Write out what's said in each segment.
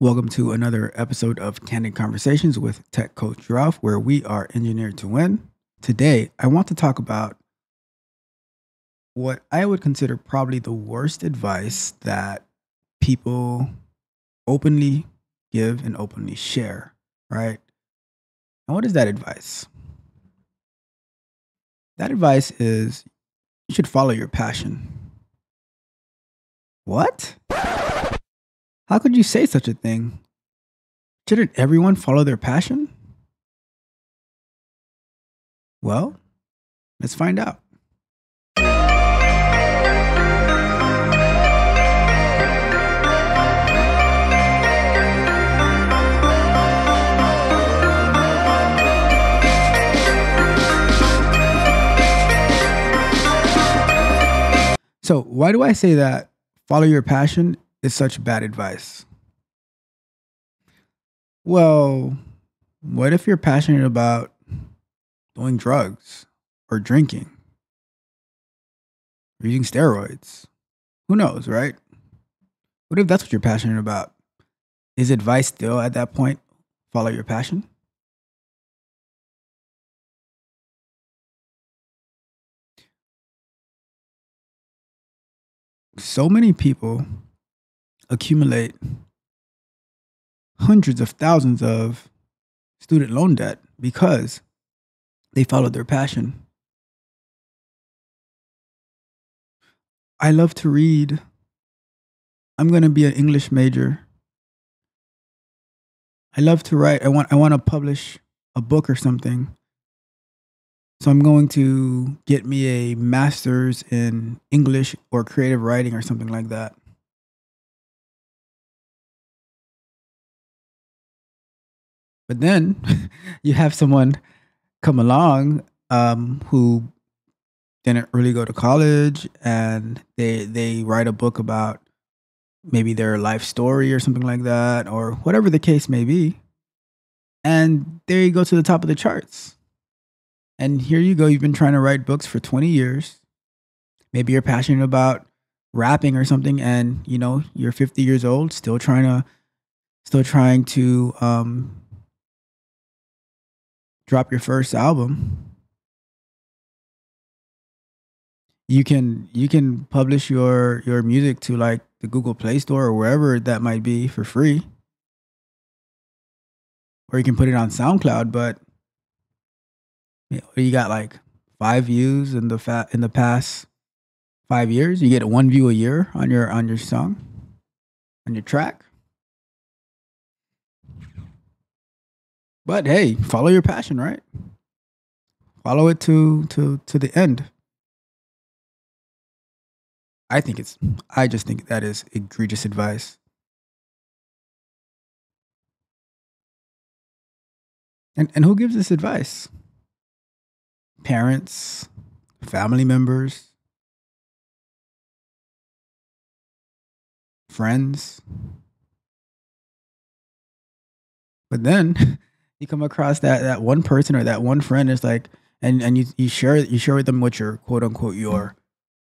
Welcome to another episode of Candid Conversations with Tech Coach Ralph, where we are engineered to win. Today, I want to talk about what I would consider probably the worst advice that people openly give and openly share, right? And what is that advice? That advice is you should follow your passion. What? How could you say such a thing? Shouldn't everyone follow their passion? Well, let's find out. So, why do I say that follow your passion is such bad advice? Well, what if you're passionate about doing drugs or drinking or using steroids? Who knows, right? What if that's what you're passionate about? Is advice still at that point follow your passion? So many people accumulate hundreds of thousands of student loan debt because they followed their passion. I love to read. I'm going to be an English major. I love to write. I want to publish a book or something. So I'm going to get me a master's in English or creative writing or something like that. But then you have someone come along who didn't really go to college, and they write a book about maybe their life story or something like that, or whatever the case may be. And there you go to the top of the charts. And here you go. You've been trying to write books for 20 years. Maybe you're passionate about rapping or something, and you're 50 years old, still trying to drop your first album. You can publish your music to like the Google Play Store or wherever that might be for free, or you can put it on SoundCloud. But you got like 5 views in the past 5 years. You get one view a year on your song, on your track. But hey, follow your passion, right? Follow it to the end. I just think that is egregious advice. And who gives this advice? Parents, family members, friends. But then you come across that one person or that one friend is like, and you share with them what your quote unquote your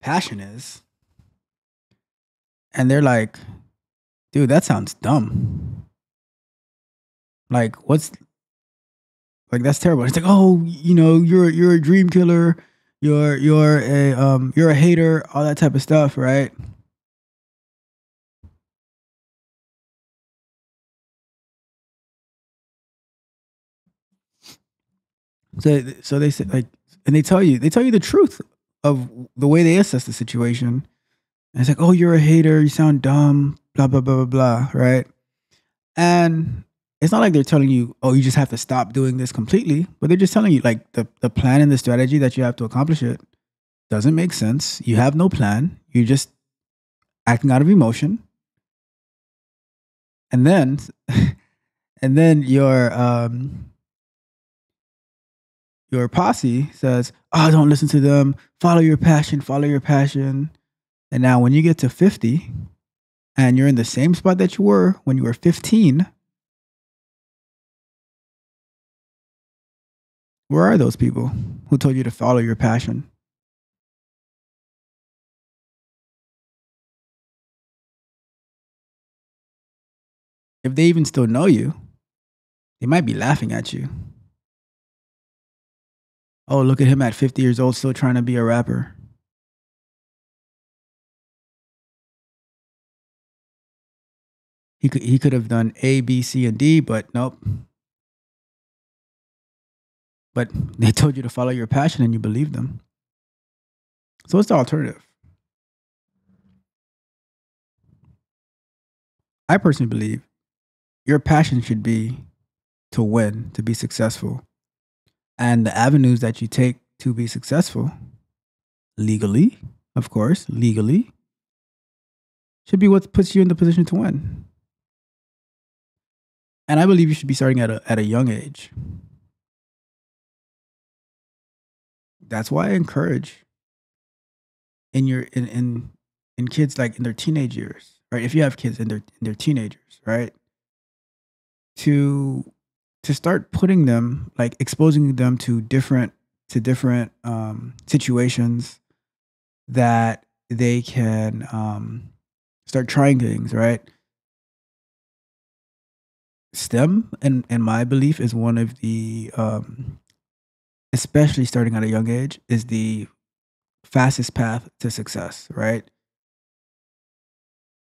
passion is, and they're like, dude, that sounds dumb. Like, what's like that's terrible. It's like, oh, you're a dream killer, you're a hater, all that type of stuff, right? So they say like, and they tell you the truth of the way they assess the situation. And it's like, oh, you're a hater, you sound dumb, blah blah blah blah blah, right? And it's not like they're telling you, oh, you just have to stop doing this completely, but they're just telling you like the plan and the strategy that you have to accomplish it doesn't make sense. You have no plan. You're just acting out of emotion. And then and then your posse says, oh, don't listen to them. Follow your passion, follow your passion. And now when you get to 50 and you're in the same spot that you were when you were 15, where are those people who told you to follow your passion? if they even still know you, they might be laughing at you. Oh, look at him at 50 years old, still trying to be a rapper. He could have done A, B, C, and D, but nope. But they told you to follow your passion and you believed them. So what's the alternative? I personally believe your passion should be to win, to be successful. And the avenues that you take to be successful, legally, of course, legally, should be what puts you in the position to win. And I believe you should be starting at a young age. That's why I encourage in your in kids like in their teenage years, right? If you have kids in their teenagers, right? To start putting them, like exposing them to different situations that they can start trying things, right? STEM, in my belief, is one of the especially starting at a young age, is the fastest path to success, right?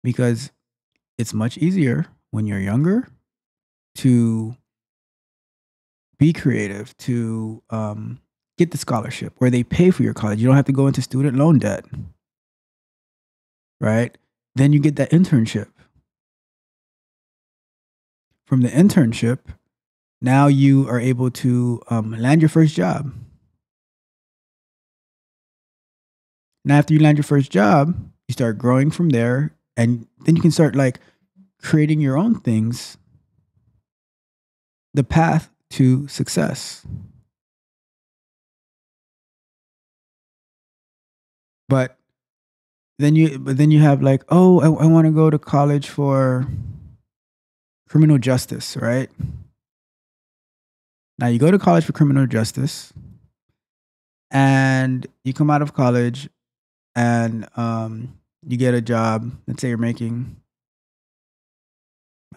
Because it's much easier when you're younger to be creative, to get the scholarship where they pay for your college. You don't have to go into student loan debt, right? Then you get that internship. From the internship, now you are able to land your first job. Now, after you land your first job, you start growing from there, and then you can start like creating your own things, the path to success. But then you have like, oh, I want to go to college for criminal justice, right? Now you go to college for criminal justice, and you come out of college, and you get a job. Let's say you're making,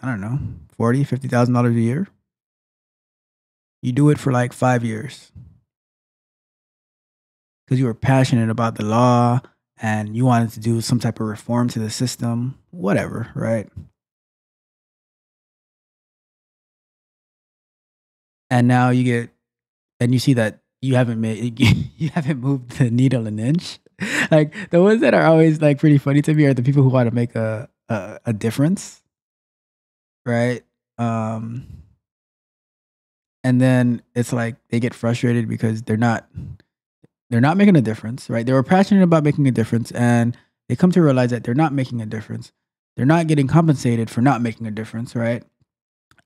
I don't know, $40,000, $50,000 a year. You do it for like 5 years because you were passionate about the law and you wanted to do some type of reform to the system, whatever, right? And now you see that you haven't made, you haven't moved the needle an inch. Like the ones that are always like pretty funny to me are the people who want to make a difference, right? Um, and then it's like they get frustrated because they're not making a difference, right? They were passionate about making a difference, and they come to realize that they're not making a difference. They're not getting compensated for not making a difference, right?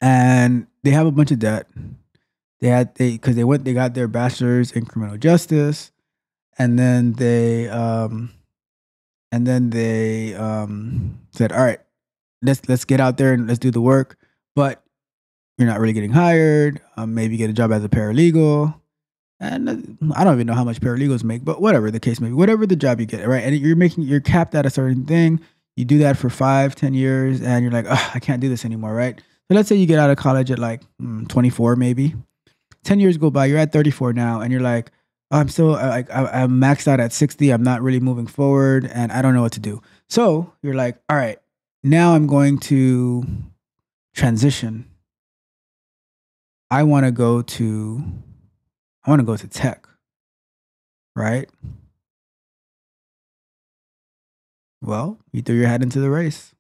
And they have a bunch of debt. They got their bachelor's in criminal justice, and then they said, all right, let's get out there and let's do the work. But you're not really getting hired. Maybe get a job as a paralegal. And I don't even know how much paralegals make, but whatever the case may be, whatever the job you get, right? And you're capped at a certain thing. You do that for 5, 10 years, and you're like, oh, I can't do this anymore, right? So let's say you get out of college at like 24, maybe. 10 years go by, you're at 34 now, and you're like, oh, I'm maxed out at 60. I'm not really moving forward, and I don't know what to do. So you're like, all right, now I'm going to transition. I want to go to tech, right? Well, you threw your hat into the race.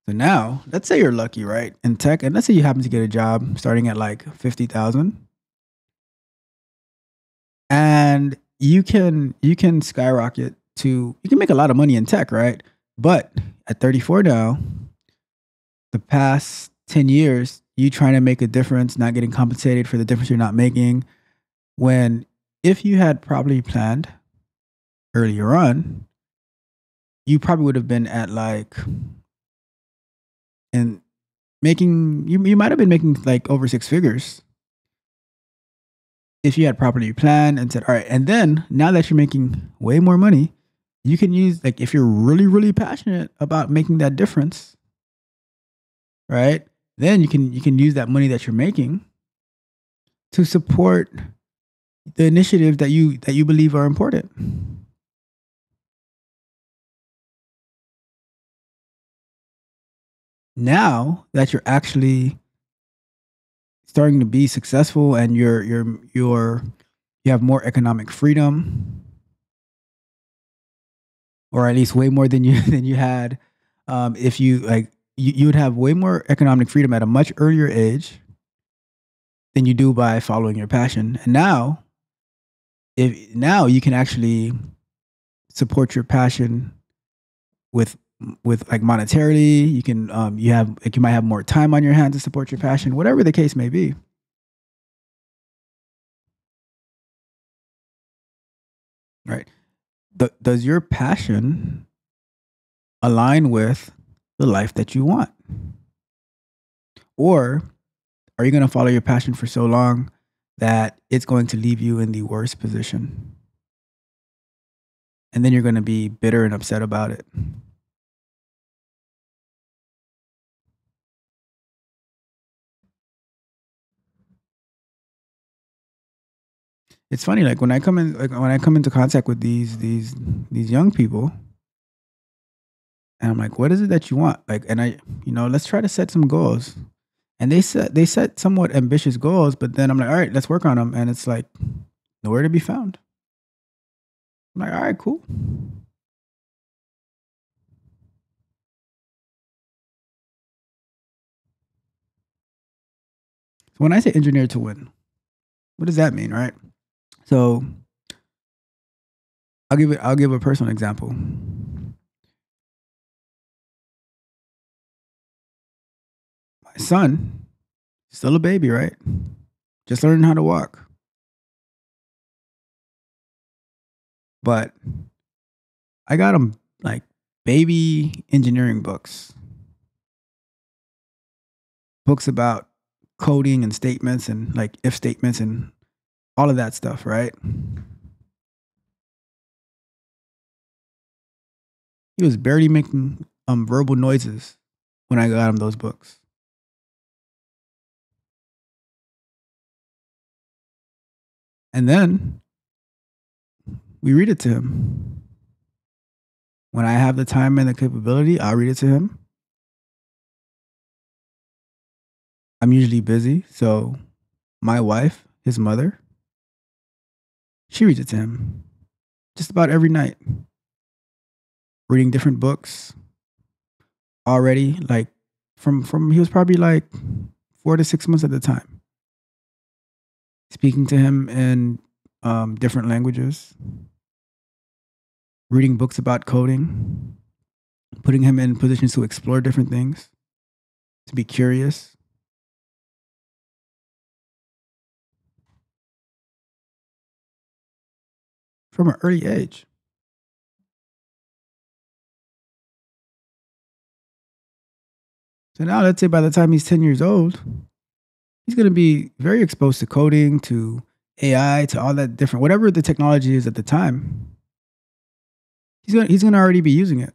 So now, let's say you're lucky, right, in tech, and let's say you happen to get a job starting at like 50,000, and you can skyrocket to, you can make a lot of money in tech, right? But at 34 now, the past 10 years, you trying to make a difference, not getting compensated for the difference you're not making, when if you had probably planned earlier on, you probably would have been at like, and you might have been making like over six figures if you had properly planned and said, all right, and then now that you're making way more money, you can use, like, if you're really, really passionate about making that difference, right? Then you can use that money that you're making to support the initiatives that you believe are important. Now that you're actually starting to be successful and you have more economic freedom, or at least way more than you than you had, if you like, you would have way more economic freedom at a much earlier age than you do by following your passion. And now you can actually support your passion with like monetarily. You can you have like, you might have more time on your hands to support your passion, whatever the case may be. Right? Does your passion align with the life that you want, or are you going to follow your passion for so long that it's going to leave you in the worst position, and then you're going to be bitter and upset about it? It's funny, like when I come into contact with these young people, and I'm like, what is it that you want? Like, and let's try to set some goals. And they set somewhat ambitious goals, but then I'm like, all right, let's work on them, and it's like nowhere to be found. I'm like, all right, cool. So when I say engineer to win, what does that mean, right? So I'll give a personal example. My son, still a baby, right? Just learning how to walk. But I got him like baby engineering books about coding and statements and like if statements and all of that stuff, right? He was barely making verbal noises when I got him those books. And then we read it to him. When I have the time and the capability, I'll read it to him. I'm usually busy, so my wife, his mother, she reads it to him just about every night, reading different books already. Like from he was probably like 4 to 6 months at the time, speaking to him in different languages, reading books about coding, putting him in positions to explore different things, to be curious from an early age. So now, let's say by the time he's 10 years old, he's going to be very exposed to coding, to AI, to all that different, whatever the technology is at the time. He's gonna already be using it,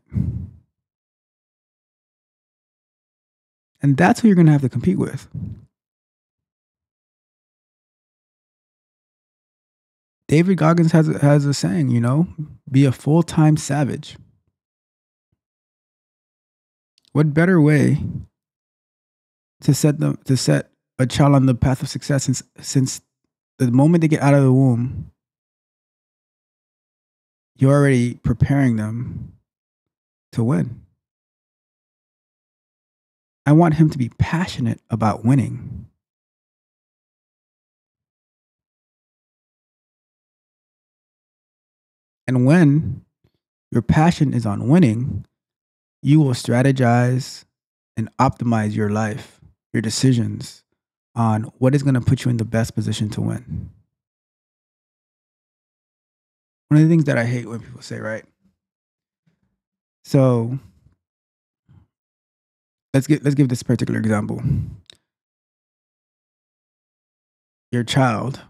and that's who you're gonna have to compete with. David Goggins has a saying, be a full time savage. What better way to set a child on the path of success, since the moment they get out of the womb, you're already preparing them to win. I want him to be passionate about winning. And when your passion is on winning, you will strategize and optimize your life, your decisions on what is going to put you in the best position to win. One of the things that I hate when people say, right? So let's give this particular example. Your child,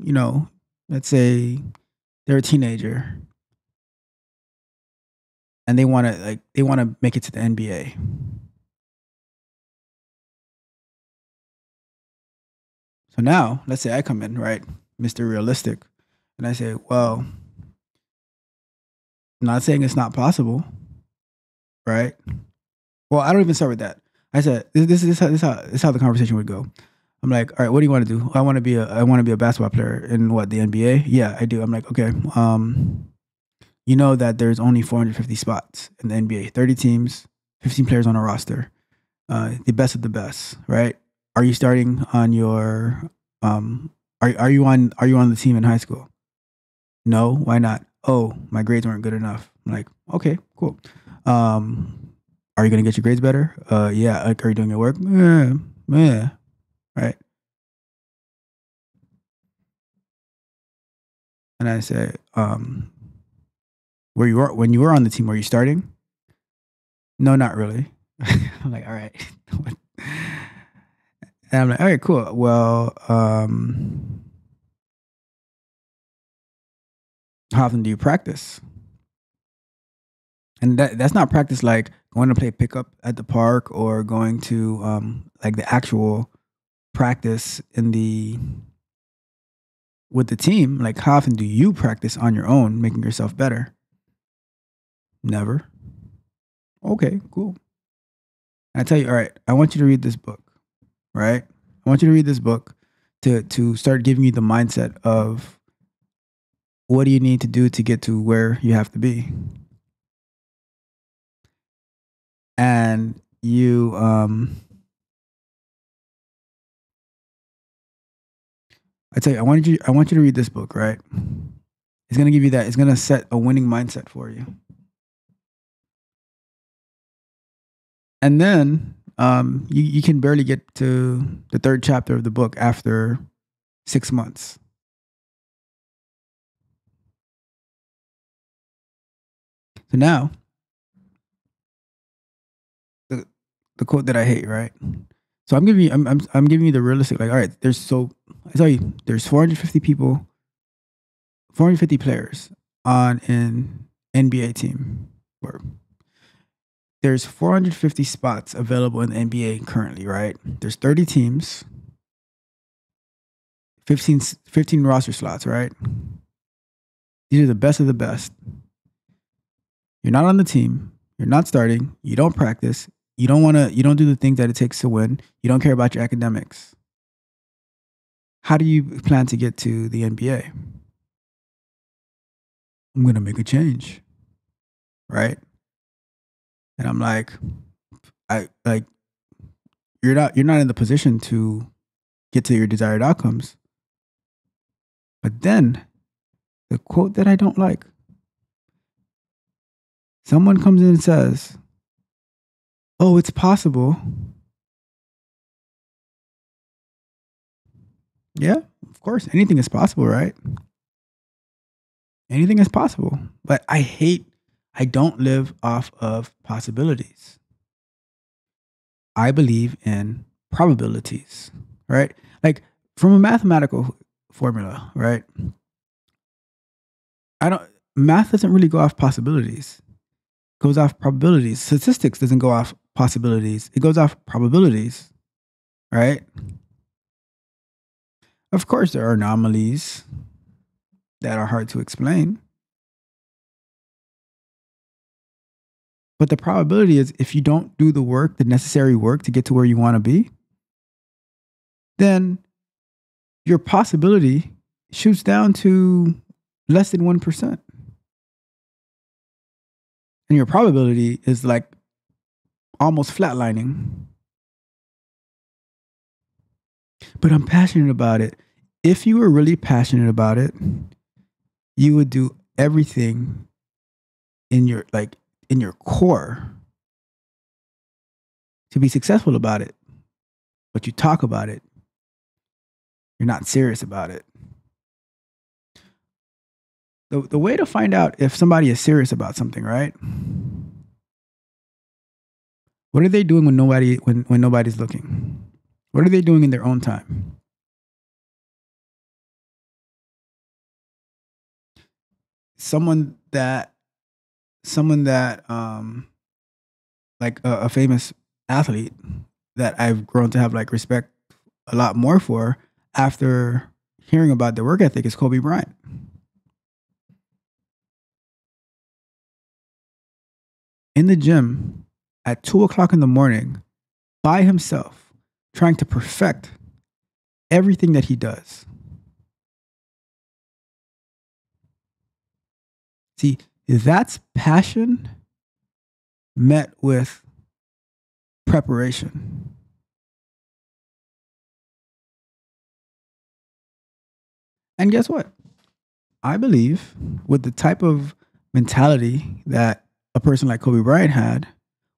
you know, let's say they're a teenager, and they want to make it to the NBA. So now, let's say I come in, right, Mr. Realistic, and I say, well, I'm not saying it's not possible, right? Well, I don't even start with that. I said, this is how the conversation would go. I'm like, all right, what do you want to do? I want to be a basketball player in what, the NBA? Yeah, I do. I'm like, okay, you know that there's only 450 spots in the NBA, 30 teams, 15 players on a roster, the best of the best, right? Are you starting on your are you on the team in high school? No, why not? Oh, my grades weren't good enough. I'm like, okay, cool. Are you gonna get your grades better? Yeah. Like, are you doing your work? Yeah, right. And I say, where you are when you were on the team, were you starting? No, not really. I'm like, all right. And I'm like, all right, cool. Well, how often do you practice? And that's not practice like going to play pickup at the park or going to like the actual practice in the with the team. Like, how often do you practice on your own, making yourself better? Never. Okay, cool. And I tell you, all right, I want you to read this book, right? I want you to read this book to start giving you the mindset of what do you need to do to get to where you have to be. And you I tell you, I want you to read this book, right? It's gonna give you that, it's gonna set a winning mindset for you. And then you can barely get to the third chapter of the book after 6 months. So now the the quote that I hate, right? So I'm giving you the realistic, like, all right, I tell you, there's 450 people, 450 players on an NBA team. Or there's 450 spots available in the NBA currently, right? There's 30 teams, 15 roster slots, right? These are the best of the best. You're not on the team. You're not starting. You don't practice. You don't do the things that it takes to win. You don't care about your academics. How do you plan to get to the NBA? I'm going to make a change, right? And I'm like, I like you're not in the position to get to your desired outcomes. But then the quote that I don't like, someone comes in and says, "Oh, it's possible." Yeah, of course, anything is possible, right? Anything is possible. But I don't live off of possibilities. I believe in probabilities, right? Like, from a mathematical formula, right? I don't Math doesn't really go off possibilities. It goes off probabilities. Statistics doesn't go off possibilities. It goes off probabilities, right? Of course there are anomalies that are hard to explain. But the probability is, if you don't do the work, the necessary work to get to where you want to be, then your possibility shoots down to less than 1%. And your probability is like almost flatlining. But I'm passionate about it. If you were really passionate about it, you would do everything in your in your core to be successful about it. But you talk about it. You're not serious about it. The way to find out if somebody is serious about something, right? What are they doing when nobody's looking? What are they doing in their own time? Someone that someone that like a famous athlete that I've grown to have like respect a lot more for after hearing about their work ethic is Kobe Bryant. In the gym at 2 o'clock in the morning by himself, trying to perfect everything that he does. See, that's passion met with preparation. And guess what? I believe with the type of mentality that a person like Kobe Bryant had,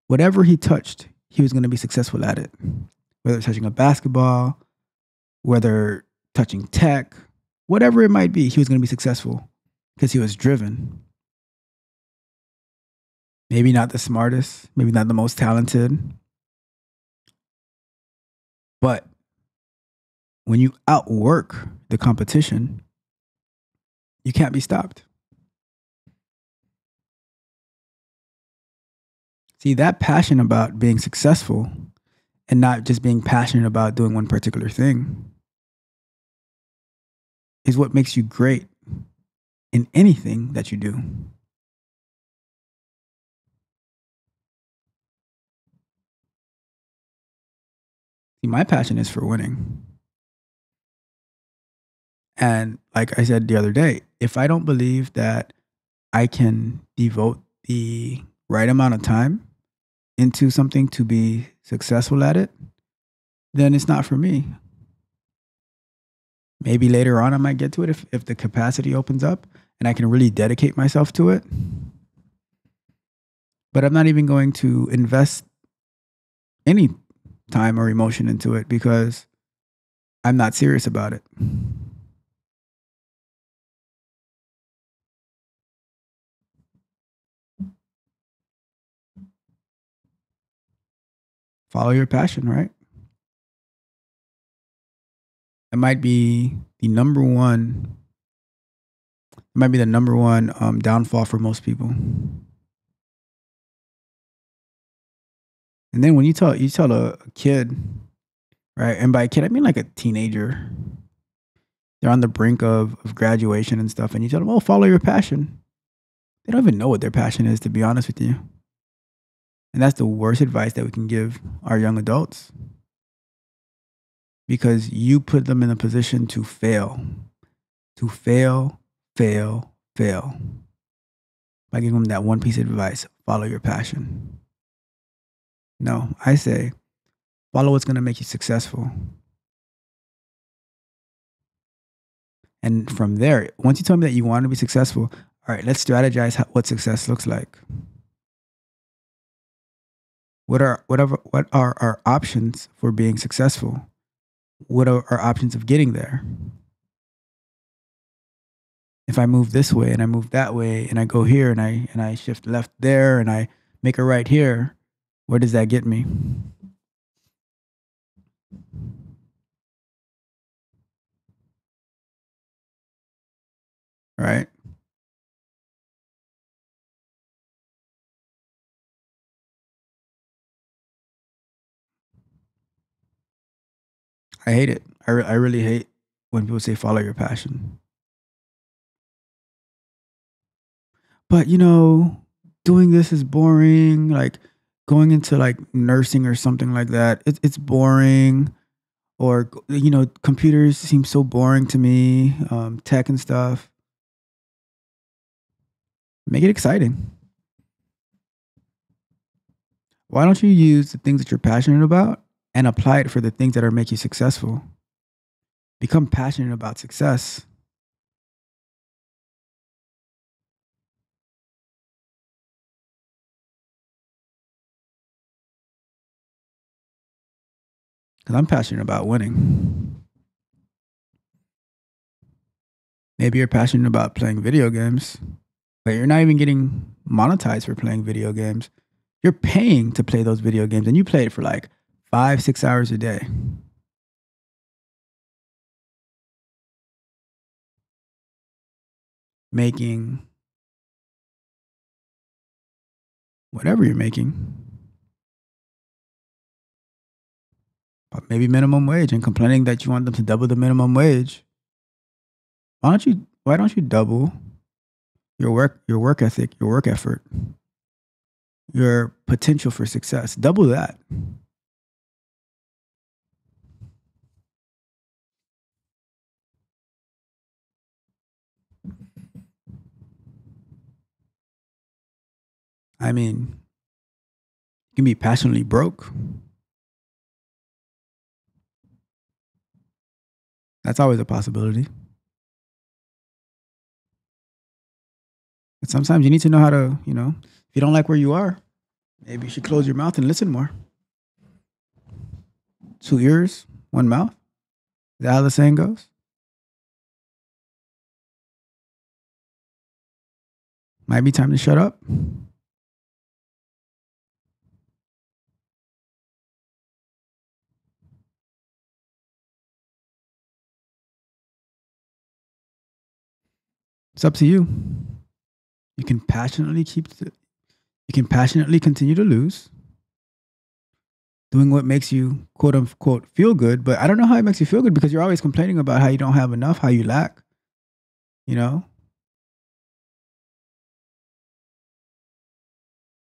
whatever he touched, he was going to be successful at it. Whether touching a basketball, whether touching tech, whatever it might be, he was going to be successful because he was driven. Maybe not the smartest, maybe not the most talented, but when you outwork the competition, you can't be stopped. See, that passion about being successful and not just being passionate about doing one particular thing is what makes you great in anything that you do. See, my passion is for winning. And like I said the other day, if I don't believe that I can devote the right amount of time into something to be successful at it, then it's not for me. Maybe later on I might get to it if the capacity opens up and I can really dedicate myself to it. But I'm not even going to invest any time or emotion into it because I'm not serious about it. Follow your passion, right? It might be the number one. It might be the number one downfall for most people. And then when you tell a kid, right? And by kid I mean like a teenager. They're on the brink of graduation and stuff, and you tell them, "Oh, follow your passion." They don't even know what their passion is, to be honest with you. And that's the worst advice that we can give our young adults because you put them in a position to fail, fail, fail by giving them that one piece of advice: follow your passion. No, I say follow what's going to make you successful. And from there, once you tell me that you want to be successful, all right, let's strategize what success looks like. What are our options for being successful? What are our options of getting there? If I move this way and I move that way and I go here and I shift left there and I make a right here, where does that get me? Right? I hate it. I really hate when people say follow your passion. But doing this is boring. Like going into like nursing or something like that. It's boring. Or computers seem so boring to me. Tech and stuff. Make it exciting. Why don't you use the things that you're passionate about and apply it for the things that are make you successful? Become passionate about success. Because I'm passionate about winning. Maybe you're passionate about playing video games, but you're not even getting monetized for playing video games. You're paying to play those video games and you play it for like 5, 6 hours a day. Making whatever you're making, but maybe minimum wage, and complaining that you want them to double the minimum wage. Why don't you double your work ethic, your work effort, your potential for success? Double that. I mean, you can be passionately broke. That's always a possibility. But sometimes you need to know how to, if you don't like where you are, maybe you should close your mouth and listen more. 2 ears, 1 mouth. Is that how the saying goes? Might be time to shut up. It's up to you. You can passionately continue to lose, doing what makes you quote unquote feel good. But I don't know how it makes you feel good, because you're always complaining about how you don't have enough, how you lack.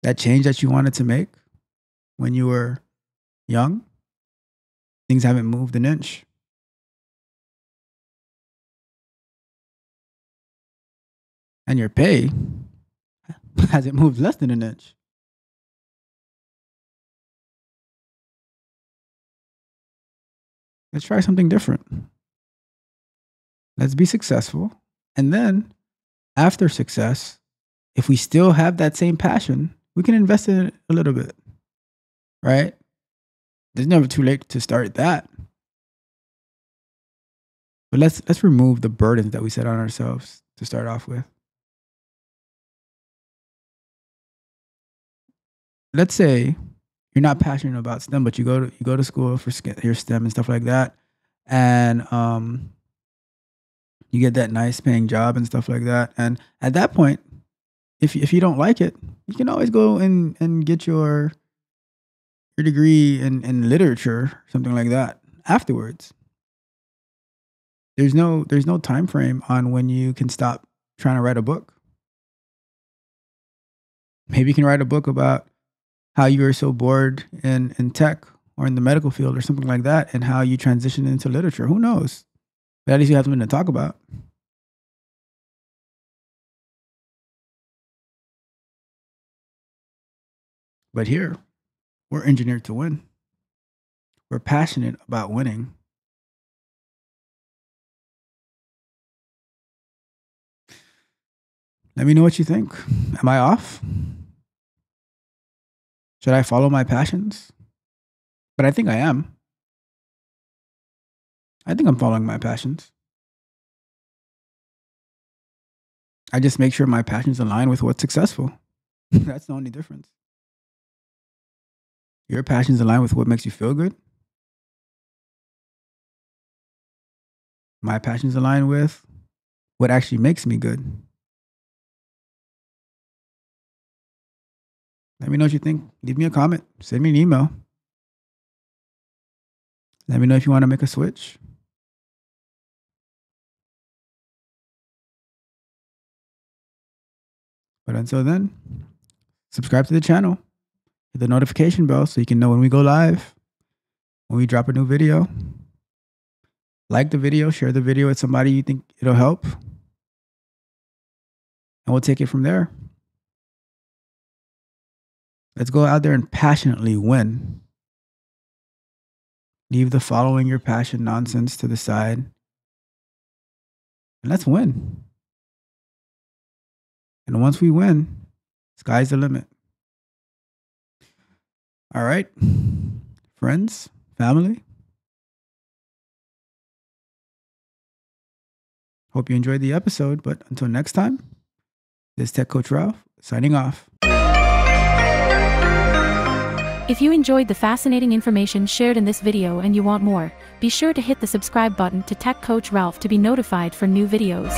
That change that you wanted to make when you were young, things haven't moved an inch. And your pay hasn't moved less than an inch. Let's try something different. Let's be successful. And then after success, if we still have that same passion, we can invest in it a little bit, right? It's never too late to start that. But let's remove the burdens that we set on ourselves to start off with. Let's say you're not passionate about STEM, but you go to school for your STEM and stuff like that, and you get that nice paying job and stuff like that. And at that point, if you don't like it, you can always go and get your degree in literature, something like that, afterwards. There's no time frame on when you can stop trying to write a book. Maybe you can write a book about how you were so bored in tech or in the medical field or something like that, and how you transitioned into literature. Who knows? But at least you have something to talk about. But here, we're engineered to win. We're passionate about winning. Let me know what you think. Am I off? Should I follow my passions? But I think I am. I think I'm following my passions. I just make sure my passions align with what's successful. That's the only difference. Your passions align with what makes you feel good. My passions align with what actually makes me good. Let me know what you think. Leave me a comment. Send me an email. Let me know if you want to make a switch. But until then, subscribe to the channel. Hit the notification bell so you can know when we go live, when we drop a new video. Like the video, share the video with somebody you think it'll help. And we'll take it from there. Let's go out there and passionately win. Leave the following your passion nonsense to the side. And let's win. And once we win, sky's the limit. All right, friends, family. Hope you enjoyed the episode, but until next time, this is Tech Coach Ralph signing off. If you enjoyed the fascinating information shared in this video and you want more, be sure to hit the subscribe button to Tech Coach Ralph to be notified for new videos.